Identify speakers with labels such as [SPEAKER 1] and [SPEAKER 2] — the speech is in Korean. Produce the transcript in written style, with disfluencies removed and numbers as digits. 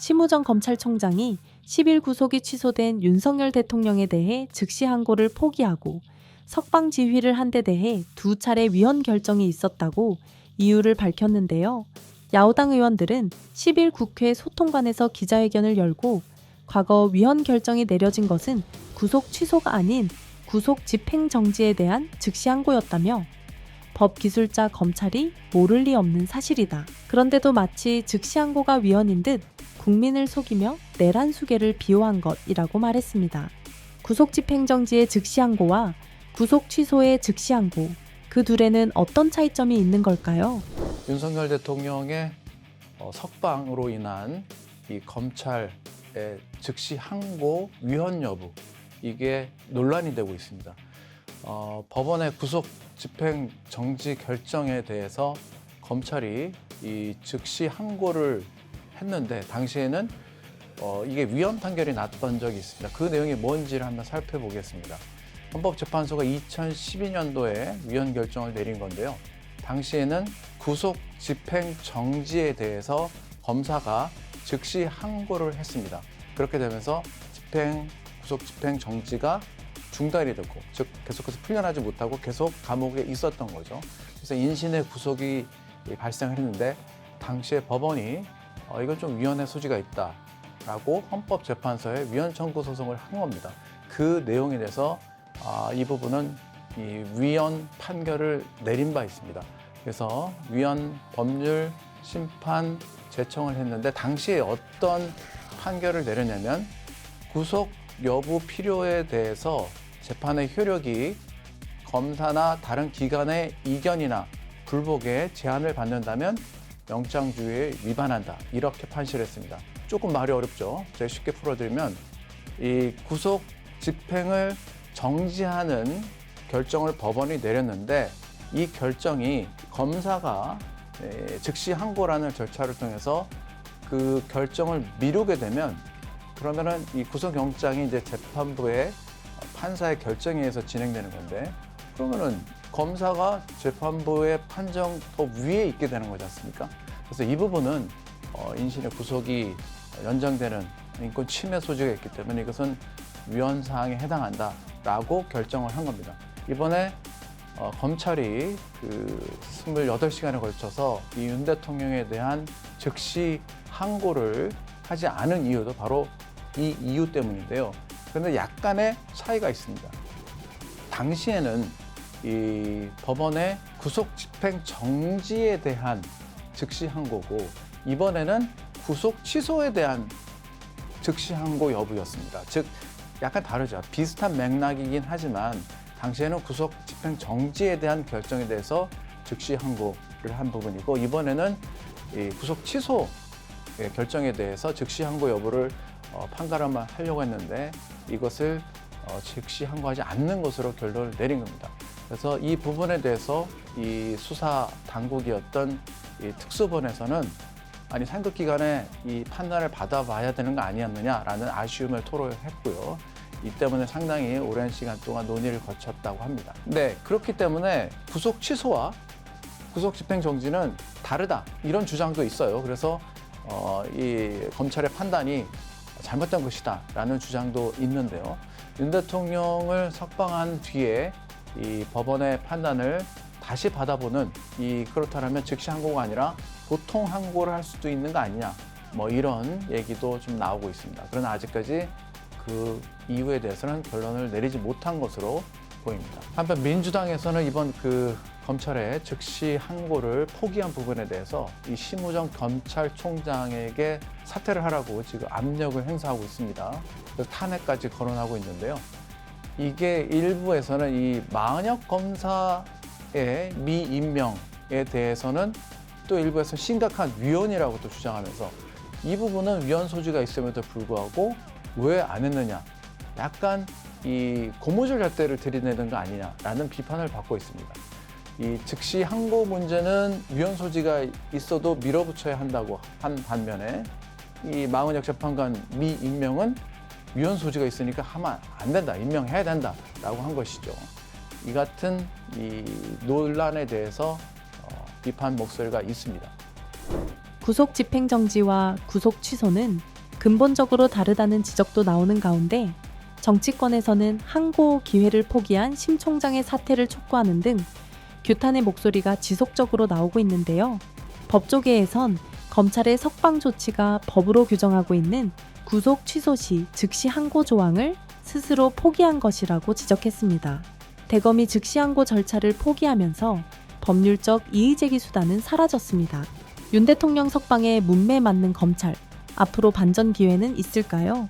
[SPEAKER 1] 심우정 검찰총장이 10일 구속이 취소된 윤석열 대통령에 대해 즉시 항고를 포기하고 석방 지휘를 한 데 대해 2차례 위헌 결정이 있었다고 이유를 밝혔는데요. 야오당 의원들은 10일 국회 소통관에서 기자회견을 열고 과거 위헌 결정이 내려진 것은 구속 취소가 아닌 구속 집행 정지에 대한 즉시 항고였다며 법기술자 검찰이 모를 리 없는 사실이다. 그런데도 마치 즉시 항고가 위헌인 듯 국민을 속이며 내란 수계를 비호한 것이라고 말했습니다. 구속 집행 정지의 즉시 항고와 구속 취소의 즉시 항고, 그 둘에는 어떤 차이점이 있는 걸까요?
[SPEAKER 2] 윤석열 대통령의 석방으로 인한 이 검찰의 즉시 항고 위헌 여부, 이게 논란이 되고 있습니다. 법원의 구속 집행 정지 결정에 대해서 검찰이 이 즉시 항고를 했는데 당시에는 이게 위헌 판결이 났던 적이 있습니다. 그 내용이 뭔지를 한번 살펴보겠습니다. 헌법재판소가 2012년도에 위헌 결정을 내린 건데요. 당시에는 구속 집행 정지에 대해서 검사가 즉시 항고를 했습니다. 그렇게 되면서 구속 집행 정지가 중단이 되고, 즉 계속해서 풀려나지 못하고 계속 감옥에 있었던 거죠. 그래서 인신의 구속이 발생을 했는데 당시에 법원이 이건 좀 위헌의 소지가 있다라고 헌법재판소에 위헌 청구 소송을 한 겁니다. 그 내용에 대해서 이 부분은 이 위헌 판결을 내린 바 있습니다. 그래서 위헌 법률 심판 제청을 했는데 당시에 어떤 판결을 내렸냐면 구속 여부 필요에 대해서 재판의 효력이 검사나 다른 기관의 이견이나 불복에 제한을 받는다면 영장주의에 위반한다, 이렇게 판시를 했습니다. 조금 말이 어렵죠. 제가 쉽게 풀어드리면 이 구속 집행을 정지하는 결정을 법원이 내렸는데 이 결정이 검사가 즉시 항고라는 절차를 통해서 그 결정을 미루게 되면, 그러면은 이 구속영장이 이제 재판부의 판사의 결정에 의해서 진행되는 건데, 그러면은 검사가 재판부의 판정 더 위에 있게 되는 거지 않습니까? 그래서 이 부분은 인신의 구속이 연장되는 인권 침해 소지가 있기 때문에 이것은 위헌 사항에 해당한다라고 결정을 한 겁니다. 이번에 검찰이 그 28시간에 걸쳐서 이 윤 대통령에 대한 즉시 항고를 하지 않은 이유도 바로 이 이유 때문인데요. 그런데 약간의 차이가 있습니다. 당시에는 이 법원의 구속 집행 정지에 대한 즉시 항고고, 이번에는 구속 취소에 대한 즉시 항고 여부였습니다. 즉 약간 다르죠. 비슷한 맥락이긴 하지만 당시에는 구속 집행 정지에 대한 결정에 대해서 즉시 항고를 한 부분이고, 이번에는 이 구속 취소 결정에 대해서 즉시 항고 여부를 판가름만 하려고 했는데 이것을 즉시 항고하지 않는 것으로 결론을 내린 겁니다. 그래서 이 부분에 대해서 이 수사 당국이었던 이 특수본에서는 아니 상급기관에 이 판단을 받아봐야 되는 거 아니었느냐라는 아쉬움을 토로했고요. 이 때문에 상당히 오랜 시간 동안 논의를 거쳤다고 합니다. 네, 그렇기 때문에 구속 취소와 구속 집행 정지는 다르다, 이런 주장도 있어요. 그래서 이 검찰의 판단이 잘못된 것이다라는 주장도 있는데요. 윤 대통령을 석방한 뒤에 이 법원의 판단을 다시 받아보는, 그렇다면 즉시 항고가 아니라 보통 항고를 할 수도 있는 거 아니냐, 뭐 이런 얘기도 좀 나오고 있습니다. 그러나 아직까지 그 이유에 대해서는 결론을 내리지 못한 것으로 보입니다. 한편 민주당에서는 이번 그 검찰의 즉시 항고를 포기한 부분에 대해서 이 심우정 검찰총장에게 사퇴를 하라고 지금 압력을 행사하고 있습니다. 그래서 탄핵까지 거론하고 있는데요. 이게 일부에서는 이 마은혁 검사의 미임명에 대해서는 또 일부에서 심각한 위헌이라고 또 주장하면서 이 부분은 위헌 소지가 있음에도 불구하고 왜 안 했느냐, 약간 이 고무줄 잣대를 들이대는 거 아니냐라는 비판을 받고 있습니다. 이 즉시 항고 문제는 위헌 소지가 있어도 밀어붙여야 한다고 한 반면에 이 마은혁 재판관 미임명은 위헌 소지가 있으니까 하면 안 된다, 임명해야 된다라고 한 것이죠. 이 같은 이 논란에 대해서 비판 목소리가 있습니다.
[SPEAKER 1] 구속 집행 정지와 구속 취소는 근본적으로 다르다는 지적도 나오는 가운데 정치권에서는 항고 기회를 포기한 심 총장의 사퇴를 촉구하는 등 규탄의 목소리가 지속적으로 나오고 있는데요. 법조계에선 검찰의 석방 조치가 법으로 규정하고 있는 구속 취소 시 즉시 항고 조항을 스스로 포기한 것이라고 지적했습니다. 대검이 즉시 항고 절차를 포기하면서 법률적 이의제기 수단은 사라졌습니다. 윤 대통령 석방에 문매 맞는 검찰, 앞으로 반전 기회는 있을까요?